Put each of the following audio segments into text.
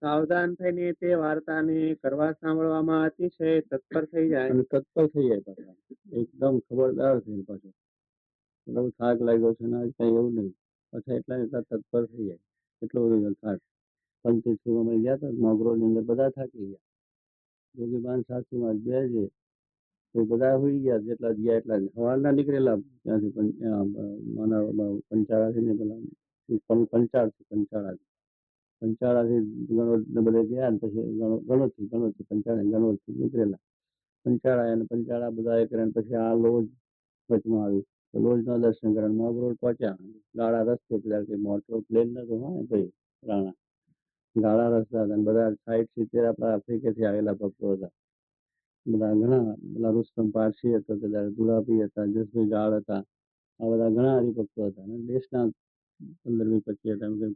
સાવધાન થઈને તે વાર્તાને કરવા સાંભળવામાં અતિશય તત્પર થઈ જાય. અને તત્પર થઈ જાય પાછા, એકદમ ખબરદાર થઈને પાછો. બહુ થાક લાગ્યો છે ને કઈ એવું નહીં, પાછા એટલા તત્પર થઈ જાય. એટલો બધો થાક. પંચતીર્થમાં અમે ગયા હતા મોગરો ની અંદર, બધા થાકી ગયા. જોગીબાન સાસરીમાં બે છે તો બધા હોઈ ગયા, જેટલા ગયા એટલા સવારના નીકળેલા ત્યાંથી પંચાળાથી ને પેલા પંચાળાથી ગણોદ ને બધે ગયા ને પછી ગણોદથી પંચાળા નીકળેલા. પંચાળા બધા એ કર્યા પછી આ લોજ વચમાં આવ્યું. લોજ ના દર્શન કર્યા, મોગરોડ પહોંચ્યા. ગાળા રસ્તે પેલા મોટો પ્લેન નતો હોય ભાઈ રાણા, ગાળા રસ્તા હતા. બધા 60-70 આપણા આફ્રિકેથી આવેલા ભક્તો હતા. બધા ઘણા પેલા રુસ્તમ પારસી હતા, ગુલાબી હતા, જસભાઈ ગાળ હતા. આ બધા ઘણા હરિભક્તો હતા અને દેશના 15-20-25 હતા.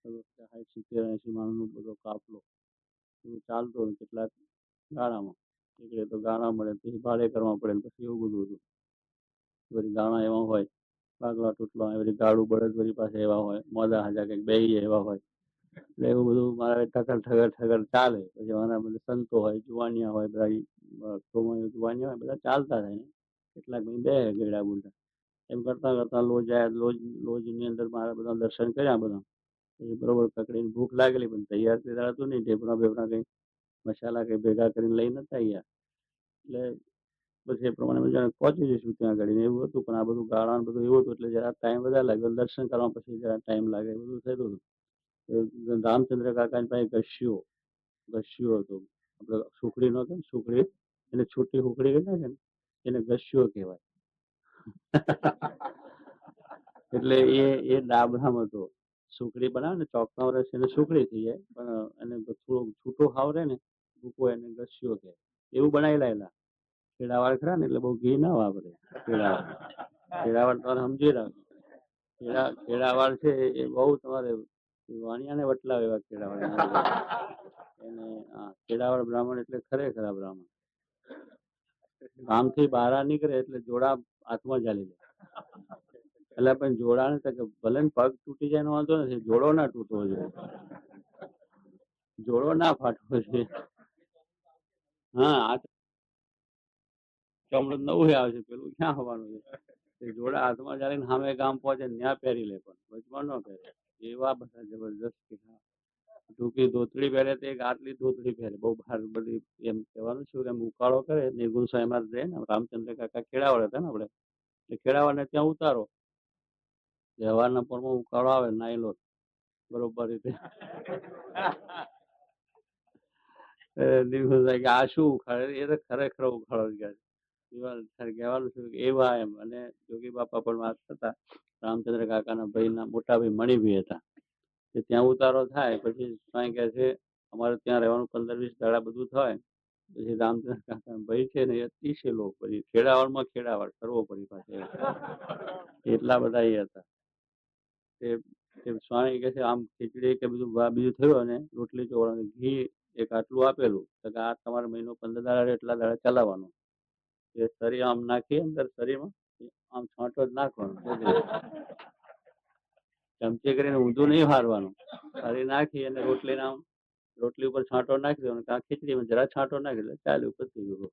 60-70-80 માણસનો બધો કાફલો ચાલતો. કેટલાક ગાળામાં નીકળે તો ગાળા મળે, પછી ભાડે કરવા પડે, પછી એવું બધું હતું. બધી ગાળા એવા હોય, પાગલા ટૂટલા હોય, બધી ગાડું બળદ બધી પાસે એવા હોય, મોદા હાજા કંઈક બેહીએ એવા હોય. એટલે એવું બધું મારે ઠગર ચાલે. પછી મારા બધા સંતો હોય, જુવાનિયા હોય, બધા જુવાનિયા હોય, બધા ચાલતા થાય. કેટલાક બે ગયડા બોલતા એમ કરતા કરતા લોજ ની અંદર મારા બધા દર્શન કર્યા. બધા પછી બરોબર પકડીને ભૂખ લાગેલી, પણ તૈયાર હતું નહીં. ઢેપણા બેપણા કઈ મસાલા કઈ ભેગા કરીને લઈ નતા ગયા. એટલે પછી એ પ્રમાણે પહોંચી જઈશું ત્યાં આગળ એવું હતું. પણ આ બધું ગાળા બધું એવું હતું એટલે જરા ટાઈમ વધારે લાગ્યો. દર્શન કરવા પછી જરા ટાઈમ લાગે એ બધું થતું હતું. રામચંદ્ર કાકા પાસે ઘસ્યો હતો. આપડે સુખડી નો કે સુખડી, એને છૂટી સુખડી કહે ને એને ઘસ્યો કહેવાય. એટલે એ ડાબરામ હતો. સુખડી બનાવે ને ચોકના વર્ષ એને સુખડી થઈ જાય, પણ એને થોડું છૂટો ખાવરે ને ભૂકો એને ઘસ્યો કહે. એવું બનાવી લાયેલા. કેળાવાળ ખરા ને એટલે બહુ ઘી ના વાપરે. કેળાવાળ તમારે સમજી રાખો. કેળાવાળ છે એ બહુ તમારે વાણિયાને વટલાવે એવા કેળાવાળ. એને કેળાવાળ બ્રાહ્મણ એટલે ખરેખર બ્રાહ્મણ. ગામથી બહાર નીકળે એટલે જોડા હાથમાં ચાલી જાય. એટલે પણ જોડા ને ભલે પગ તૂટી જાય નો વાંધો નથી, જોડો ના તૂટવો જોઈએ, જોડો ના ફાટવો જોઈએ. હા, ચમડું નવું આવે છે, પેલું ક્યાં હોવાનું છે. જોડા હાથમાં ચાલીને સામે ગામ પહોંચે ત્યાં પહેરી લે, પણ વચમાં ન પહેરે. એવા બધા જબરજસ્ત. ટૂંકી ધોતડી પહેરે તો એક આટલી ધોતડી પહેરે, બહુ બહાર બધી એમ કહેવાનું છું કે ઉકાળો કરે. નિર્ગુણ સાહેબ રહે ને રામચંદ્ર કાકા ખેડાવડ હતા ને આપડે, એટલે ખેડાવડ ને ત્યાં ઉતારો. વ્યવહારના પરમાં ઉકાળો આવે નાયલો બરોબર રીતે. નિર્ગુણ સાહેબ આ શું ઉખાડે, એ તો ખરેખર ઉખાડો કહેવાનું છું એવા એમ. અને જોગી બાપા પણ વાત થતા. રામચંદ્ર કાકાના ભાઈના મોટા ભાઈ મણિભાઈ હતા. ત્યાં ઉતારો થાય પછી કઈ કે છે અમારે ત્યાં રહેવાનું 15-20 દાડા બધું થાય. પછી રામચંદ્ર કાકા ભાઈ છે ને એ અતિશય લોક, પછી ખેડાવાડમાં ખેડાવાડ સર્વોપરી પાસે એટલા બધા એ હતા. સ્વામી કે છે આમ ખીચડી કે બધું બીજું થયું અને રોટલી ચોળવાનું ઘી એક આટલું આપેલું કે આ તમારે મહિનો 15 દાડા એટલા દાડા ચલાવવાનો. એ શરીર આમ નાખી અંદર શરીરમાં આમ છાંટો જ નાખવાનો. ચમચી કરીને ઊંધું નહીં હારવાનું. ફરી નાખી અને રોટલી ઉપર છાંટો નાખી દેવાનો. કાં ખીચડીમાં જરા છાંટો નાખી દે, ચાલ્યું, પતી ગયું.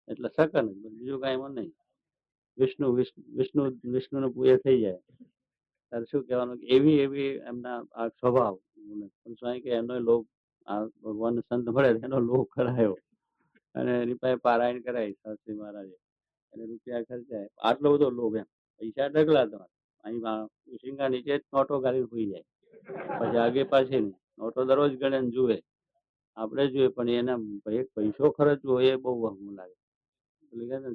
એટલે સકન જ, બીજું કઈ એમાં નહીં. વિષ્ણુ નું પૂજ્ય થઈ જાય. તારે શું કહેવાનું, એવી એમના આ સ્વભાવ. પણ સ્વામી કે એનો લોભ, આ ભગવાન સંત મળે એનો લોભ કરાયો અને એની પાસે પારાયણ કરાય શાસ્ત્રી મહારાજે. એને રૂપિયા ખર્ચાય. આટલો બધો લોભ એમ. પૈસા ડગલા તમારે અહીં ઉસિંગા નીચે જ નોટો ગાલી હોઈ જાય. પછી આગે પાછી નહીં. નોટો દરરોજ ગણે જુએ, આપણે જોઈએ, પણ એને પૈસો ખર્ચવો એ બહુ વહમું લાગે.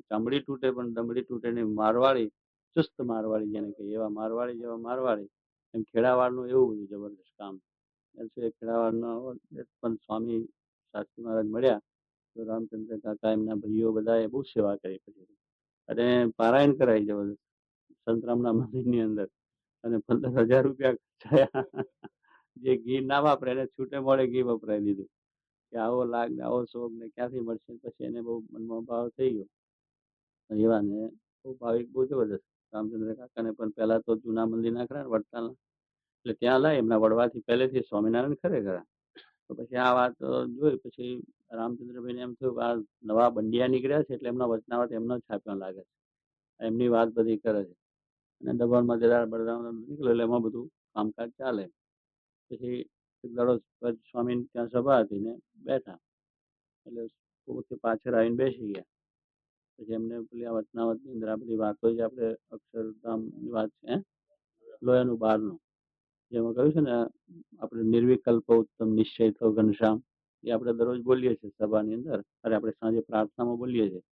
ચામડી તૂટે પણ દમડી તૂટે નહીં. મારવાડી, ચુસ્ત મારવાડી જેને કહીએ, એવા મારવાડી જેવા મારવાડી. એમ ખેડાવાડનું એવું બધું જબરદસ્ત કામ. ખેડાવાડનો પણ સ્વામી શાસ્ત્રી મહારાજ મળ્યા તો રામચંદ્ર કાકા એમના ભાઈઓ બધા બહુ સેવા કરી. પછી અને પારાયણ કરાવી જબરદસ્ત સંતરામના મંદિરની અંદર. અને 15,000 રૂપિયા ખર્ચાયા. જે ઘી ના વાપરે એને છૂટે મળે ઘી વપરાય દીધું કે આવો લાગ ને આવો શોખ ને ક્યાંથી મળશે. પછી એને બહુ મનમાં ભાવ થઈ ગયો. એવા ને બહુ ભાવિક બહુ જબરદસ્ત. રામચંદ્ર કાકાને પણ પહેલા તો જૂના મંદિર ના ખરા વડતાલના, એટલે ત્યાં લાય એમના વડવાથી પહેલેથી સ્વામિનારાયણ ખરેખર તો પછી આ વાત જોઈ પછી રામચંદ્રભાઈને એમ થયું કે આ નવા બંડિયા નીકળ્યા છે એટલે એમના વચનાવટ એમનો જ છાપ્યા લાગે છે. એમની વાત બધી કરે છે. અને દબાણમાં જરા બળરામ નીકળ્યો એટલે એમાં બધું કામકાજ ચાલે. પછી એક દાડો સ્વામીની ત્યાં સભા હતી ને બેઠા એટલે પોતે પાછળ આવીને બેસી ગયા. પછી એમને પેલી આ વચનાવટની અંદર આ બધી વાતો જે આપણે અક્ષરધામની વાત છે લોયાનું બહારનું જેમાં કહ્યું છે ને આપણે નિર્વિકલ્પ ઉત્તમ નિશ્ચય થયો ઘનશ્યામ એ આપણે દરરોજ બોલીએ છીએ સભાની અંદર અરે આપણે સાંજે પ્રાર્થનામાં બોલીએ છીએ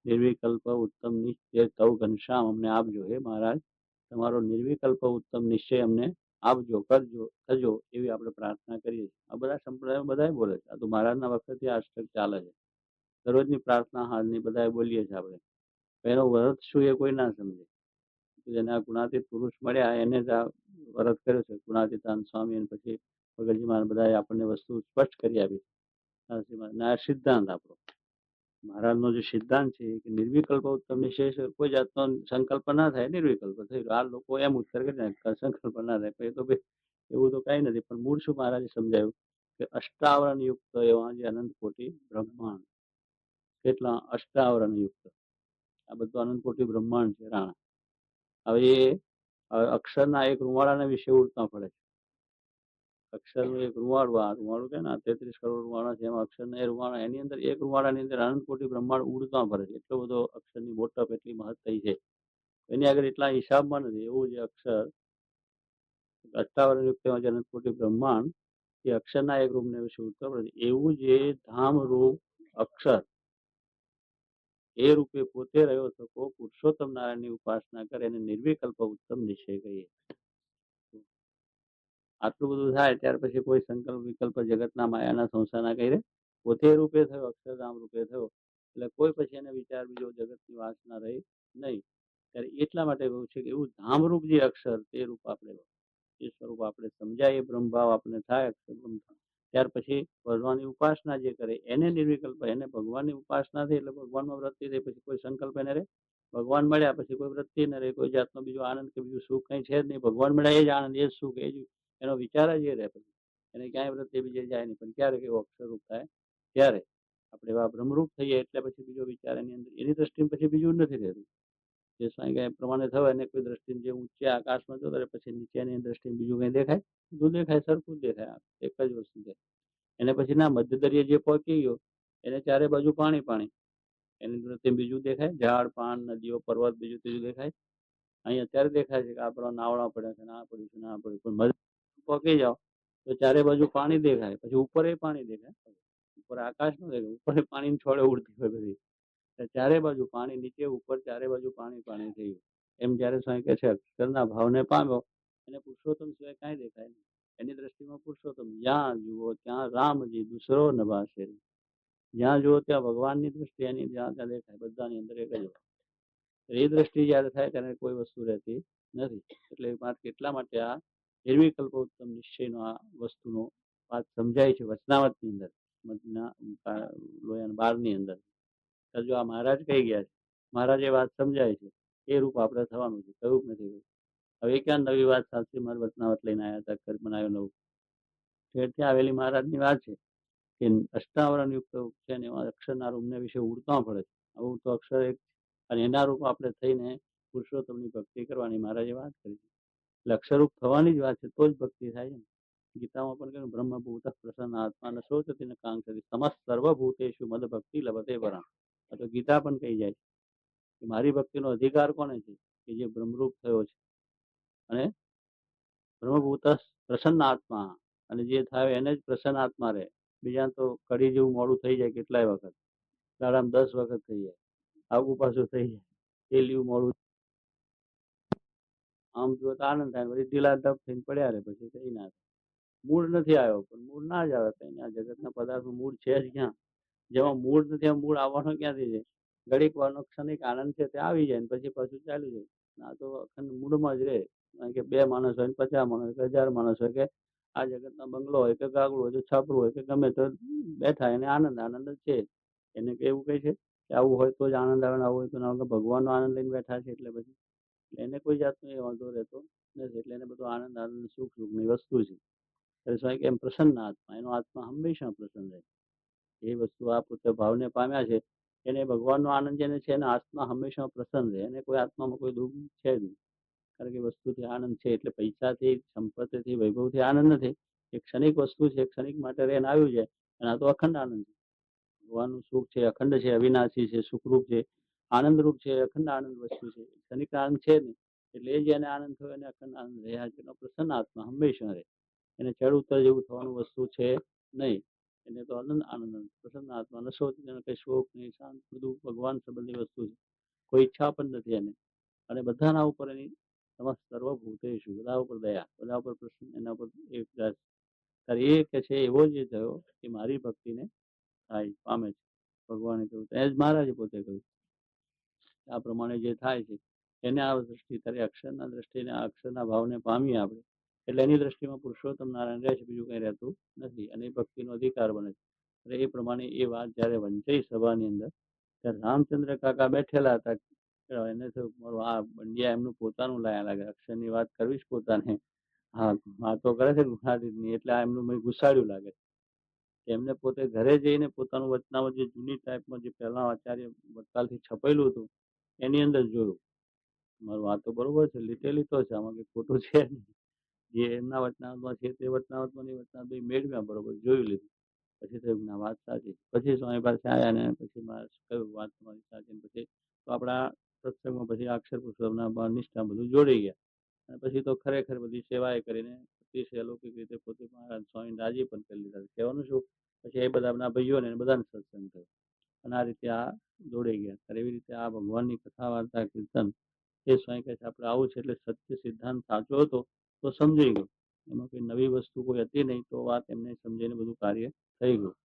નિર્વિકલ્પ ઉત્તમ નિશ્ચય થયો ઘનશ્યામ અમને આપજો હે મહારાજ તમારો નિર્વિકલ્પ ઉત્તમ નિશ્ચય અમને આપજો કરજો થજો એવી આપણે પ્રાર્થના કરીએ છીએ. આ બધા સંપ્રદાયો બધા બોલે છે. આ તો મહારાજના વખતથી આ અષ્ટક ચાલે છે. દરરોજની પ્રાર્થના હાલની બધા બોલીએ છીએ આપણે. એનો વ્રત શું એ કોઈ ના સમજે. જેને આ ગુણાતીત પુરુષ મળ્યા એને જ આ વ્રત કર્યો છે ગુણાતીતાન સ્વામી અને પછી ભગતજી મહારાજ બધાએ આપણને વસ્તુ સ્પષ્ટ કરી આપી. આ સિદ્ધાંત આપણો મહારાજનો જે સિદ્ધાંત છે કે નિર્વિકલ્પ ઉત્તમ નિશ્ચય છે. કોઈ જાતનો સંકલ્પ ના થાય નિર્વિકલ્પ થઈ આ લોકો એમ ઉત્તર કરી સંકલ્પ ના થાય તો એવું તો કઈ નથી. પણ મૂળ શું મહારાજે સમજાયું કે અષ્ટાવરણ યુક્ત એવા જે અનંત કોટી બ્રહ્માંડ કેટલા અષ્ટાવરણ યુક્ત આ બધું અનંત કોટી બ્રહ્માંડ છે રાણા. હવે એ અક્ષરના એક રૂવાડાના વિશે ઉડતા પડે છે. અક્ષરનું એક રૂવાડું આ રૂવાડું કે 33 કરોડ રૂવાડા છે એમાં અક્ષરના એ રૂવાડા એની અંદર એક રૂવાડાની અંદર અનંત કોટી બ્રહ્માંડ ઉડતા ફરે છે. એટલો બધો અક્ષરની મોટપ એટલી મહત્તઈ છે એની આગળ એટલા હિસાબમાં નથી. એવું જે અક્ષર અષ્ટાવરણ યુક્ત જે અનંત કોટી બ્રહ્માંડ એ અક્ષરના એક રૂપને વિશે ઉડતા પડે છે. એવું જે ધામ રૂપ અક્ષર એ રૂપે પોતે રહ્યો થકો પુરુષોત્તમ નારાયણની ઉપાસના કરે અને નિર્વિકલ્પ ઉત્તમ નિશ્ચય કહીએ. આટલું બધું થાય ત્યાર પછી કોઈ સંકલ્પ વિકલ્પ જગતના માયાના સંસારના કહી પોતે રૂપે થયો અક્ષરધામ રૂપે થયો એટલે કોઈ પછી એને વિચાર બીજો જગતની વાસના રહી નહીં. ત્યારે એટલા માટે કહ્યું છે કે એવું ધામરૂપ જે અક્ષર તે રૂપ આપણે એ સ્વરૂપ આપણે સમજાય એ બ્રહ્મભાવ આપણે થાય ત્યાર પછી ભગવાનની ઉપાસના જે કરે એને નિર્વિકલ્પ એને ભગવાનની ઉપાસના થઈ એટલે ભગવાનમાં વૃત્તિ થઈ પછી કોઈ સંકલ્પ એને રહે. ભગવાન મળ્યા પછી કોઈ વૃત્તિ ન રહે કોઈ જાતનો બીજો આનંદ કે બીજું સુખ કઈ છે જ નહીં. ભગવાન મળ્યા એ જ આનંદ એ જ સુખ એ જ એનો વિચાર જ એ રહે પછી એને ક્યાંય વૃત્તિ બીજે જાય નહીં. પણ ક્યારેક એવો અક્ષરરૂપ થાય ત્યારે આપણે એવા બ્રહ્મરૂપ થઈએ એટલે પછી બીજો વિચાર એની અંદર એની દ્રષ્ટિમાં પછી બીજું નથી રહેતું. જે સ્વામી પ્રમાણે થયો એને કોઈ દ્રષ્ટિને જે ઊંચે આકાશમાં જતો રહે પછી નીચેની દ્રષ્ટિને બીજું કઈ દેખાય બધું દેખાય સરખું જ દેખાય એક જ વસ્તુ દેખાય. એને પછી ના મધ્ય દરિયે જે પહોંચી ગયો એને ચારે બાજુ પાણી પાણી એની દ્રષ્ટિ બીજું દેખાય ઝાડ પાન નદીઓ પર્વત બીજું ત્રીજું દેખાય. અહીં અત્યારે દેખાય છે કે આપણા નાવડા પડ્યા છે ના પડ્યું છે ના પડ્યું પણ મધ્ય પહોંચી જાઓ તો ચારે બાજુ પાણી દેખાય પછી ઉપર એ પાણી દેખાય ઉપર આકાશ નું દેખાય ઉપર પાણી છોડે ઉડતી હોય બધી ચારે બાજુ પાણી નીચે ઉપર ચારે બાજુ પાણી પાણી થઈ ગયું. એમ જયારે સ્વામી કહે છે અક્ષરના ભાવને પામ્યો એને પુરુષોત્તમ સિવાય કાંઈ દેખાય નહીં. એની દ્રષ્ટિમાં પુરુષોત્તમ જ્યાં જુઓ ત્યાં રામજી દુસરો નભાશે. જ્યાં જુઓ ત્યાં ભગવાનની દ્રષ્ટિ એની જ્યાં ત્યાં દેખાય બધાની અંદર એક જ એ દ્રષ્ટિ જયારે થાય ત્યારે કોઈ વસ્તુ રહેતી નથી. એટલે એટલા માટે આ નિર્વિકલ્પ ઉત્તમ નિશ્ચયનો આ વસ્તુનો વાત સમજાય છે વચનાવતની અંદર લોયા 12 ની અંદર. જો આ મહારાજ કહી ગયા છે મહારાજે વાત સમજાય છે એ રૂપ આપણે થવાનું છે કયું નથી. હવે ક્યાં નવી વાત સાચી મારા વચનાવત લઈને આવ્યા હતા કર બનાવ્યો નવું ઠેરથી આવેલી મહારાજની વાત છે કે અષ્ટાવરણ યુક્ત છે ને એમાં અક્ષરના રૂપને વિશે ઉડતા પડે છે. આવું તો અક્ષર એક અને એના રૂપ આપણે થઈને પુરુષોત્તમની ભક્તિ કરવાની મહારાજે વાત કરી છે. એટલે અક્ષરરૂપ થવાની જ વાત છે તો જ ભક્તિ થાય છે. ગીતામાં પણ કહ્યું બ્રહ્મભૂત પ્રસન્ન આત્મા શોચતી ને કાંક્ષતિ સમસ્ત સર્વભૂતેષુ મદ ભક્તિ લભતે પરામ. આ તો ગીતા પણ કહી જાય છે કે મારી ભક્તિનો અધિકાર કોને છે કે જે બ્રહ્મરૂપ થયો છે અને બ્રહ્મભૂત પ્રસન્ન આત્મા અને જે થાય એને જ પ્રસન્ન આત્મા રહે. બીજા તો કડી જેવું મોડું થઈ જાય કેટલાય વખત દાડામાં 10 વખત થઈ જાય આગું પાછું થઈ જાય એ લીવું મોડું આમ જો તો આનંદ થાય પછી ઢીલા ઢપ થઈને પડ્યા રહે પછી કઈ ના થાય. મૂળ નથી આવ્યો પણ મૂળ ના જ આવે કઈ આ જગતના પદાર્થનું મૂળ છે જ ક્યાં. જેમાં મૂળ નથી મૂળ આવવાનો ક્યાંથી છે. ઘડીક વારનો ક્ષણિક આનંદ છે તે આવી જાય ને પછી પાછું ચાલ્યું જાય. આ તો અખંડ મૂળમાં જ રહે. કારણ કે 2 માણસ હોય 50 માણસ હોય 1000 માણસ હોય કે આ જગતના બંગલો હોય કે ગાગડું હોય કે છાપરું હોય કે ગમે તો બેઠા એને આનંદ આનંદ જ છે. એને કેવું કઈ છે કે આવું હોય તો જ આનંદ આવે આવું હોય તો ના ભગવાનનો આનંદ લઈને બેઠા છે એટલે પછી એને કોઈ જાતનો એ વાંધો રહેતો નથી. એટલે એને બધો આનંદ આનંદ સુખ સુખની વસ્તુ છે. ત્યારે સ્વામી કે એમ પ્રસન્ન આત્મા, એનો આત્મા હંમેશા પ્રસન્ન રહે. એ વસ્તુ આ પોતે ભાવને પામ્યા છે એને ભગવાનનો આનંદ જેને છે એના આત્મા હંમેશા પ્રસન્ન રહે, અને કોઈ આત્મામાં કોઈ દુઃખ છે જ નહીં. કારણ કે વસ્તુથી આનંદ છે, એટલે પૈસાથી, સંપત્તિથી, વૈભવથી આનંદ નથી. એ ક્ષણિક વસ્તુ છે, ક્ષણિક માટે રહીને આવ્યું છે, અને આ તો અખંડ આનંદ છે. ભગવાનનું સુખ છે, અખંડ છે, અવિનાશી છે, સુખરૂપ છે, આનંદરૂપ છે, અખંડ આનંદ વસ્તુ છે. ક્ષણિક આનંદ છે નહીં, એટલે એ જેને આનંદ થયો એને અખંડ આનંદ રહ્યા છે. એનો પ્રસન્ન આત્મા હંમેશા રહે, એને ચડ ઉતર જેવું થવાનું વસ્તુ છે નહીં. એને તો આનંદ આનંદ પ્રસન્ન આત્મા, નશો એને કઈ શોક નહીં, શાંત, બધું ભગવાન સંબંધી વસ્તુ છે. કોઈ ઈચ્છા પણ નથી એને, અને બધાના ઉપર એની સમસ્ત સર્વભૂતેષુ, બધા ઉપર દયા, બધા ઉપર પ્રસન્ન, એના ઉપર એક ત્યારે એ કે છે એવો જે થયો એ મારી ભક્તિને થાય પામે છે. ભગવાને કહ્યું, એ જ મહારાજે પોતે કહ્યું આ પ્રમાણે જે થાય છે એને આ દ્રષ્ટિ, ત્યારે અક્ષરના દ્રષ્ટિને, અક્ષરના ભાવને પામીએ આપણે, એટલે એની દ્રષ્ટિમાં પુરુષોત્તમ નારાયણ રહે છે, બીજું કઈ રહેતું નથી, અને એ ભક્તિનો અધિકાર બને છે. એટલે એ પ્રમાણે એ વાત જયારે વંચાઈ સભાની અંદર, ત્યારે રામચંદ્ર કાકા બેઠેલા હતા. એને તો આ બંડિયા એમનું પોતાનું લાયા લાગે, અક્ષરની વાત કરવી જ પોતાને. હા, વાતો કરે છે ગુહાતીતની, એટલે આ એમનું મેં ગુસાડ્યું લાગે. એમને પોતે ઘરે જઈને પોતાનું વચનામૃત, જે જૂની ટાઈપમાં જે પહેલા આચાર્ય વડતાલથી છપાયેલું હતું, એની અંદર જોયું. મારું આ તો બરોબર છે, લીધેલી તો છે, આમાં કઈ ખોટું છે નહીં. જે એમના વચનામૃતમાં છે તે વચનામૃતમાં વચનામૃત મેળવ્યા, બરોબર જોઈ લીધું. પછી તો એમના વાત સાચી. પછી સ્વામી પાસે આવ્યા ને પછી મારે કહ્યું વાત તમારી સાચી. પછી તો આપણા સત્સંગમાં પછી અક્ષર પુરુષોત્તમના નિષ્ઠા બધું જોડાઈ ગયા, અને પછી તો ખરેખર બધી સેવાએ કરીને અતિશય અલૌકિક રીતે પોતે મહારાજ સ્વામી રાજી પણ કરી લીધા. કહેવાનું શું, પછી એ બધા ભાઈઓને બધાને સત્સંગ થયો, અને આ રીતે આ જોડાઈ ગયા. ત્યારે એવી રીતે આ ભગવાનની કથા, વાર્તા, કીર્તન એ સ્વામી કહે છે આપણે આવું છે. એટલે સત્ય સિદ્ધાંત સાચો હતો તો સમજાઈ ગયું, એમાં કોઈ નવી વસ્તુ કોઈ હતી નહીં, તો વાત એમને સમજીને બધું કાર્ય થઈ ગયું.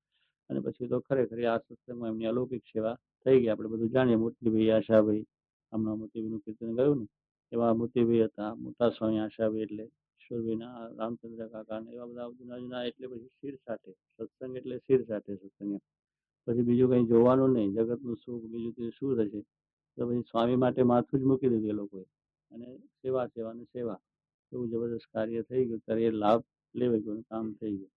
અને પછી તો ખરેખર આ સત્સંગમાં એમની અલૌકિક સેવા થઈ ગઈ. આપણે બધું જાણીએ, મોતીભાઈ, આશાભાઈ, હમણાં મોતીભાઈનું કીર્તન ગયું ને, એવા મોતીભાઈ હતા. મોટા સ્વામી આશાભાઈ એટલે ઈશ્વરભાઈના, રામચંદ્ર કાકા, એવા બધા જૂના જૂના. એટલે પછી શિર સાથે સત્સંગ, એટલે શિર સાથે સત્સંગ. પછી બીજું કઈ જોવાનું નહીં, જગતનું સુખ બીજું તે શું થશે. તો પછી સ્વામી માટે માથું જ મૂકી દીધું એ લોકોએ, અને સેવા સેવા ને સેવા, એવું જબરદસ્ત કાર્ય થઈ ગયું. ત્યારે એ લાભ લેવાઈ ગયો, કામ થઈ ગયું.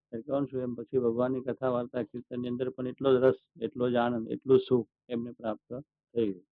ત્યારે કહેવાનું શું, એમ પછી ભગવાનની કથા, વાર્તા, કીર્તનની અંદર પણ એટલો જ રસ, એટલો જ આનંદ, એટલું સુખ એમને પ્રાપ્ત થઈ ગયું.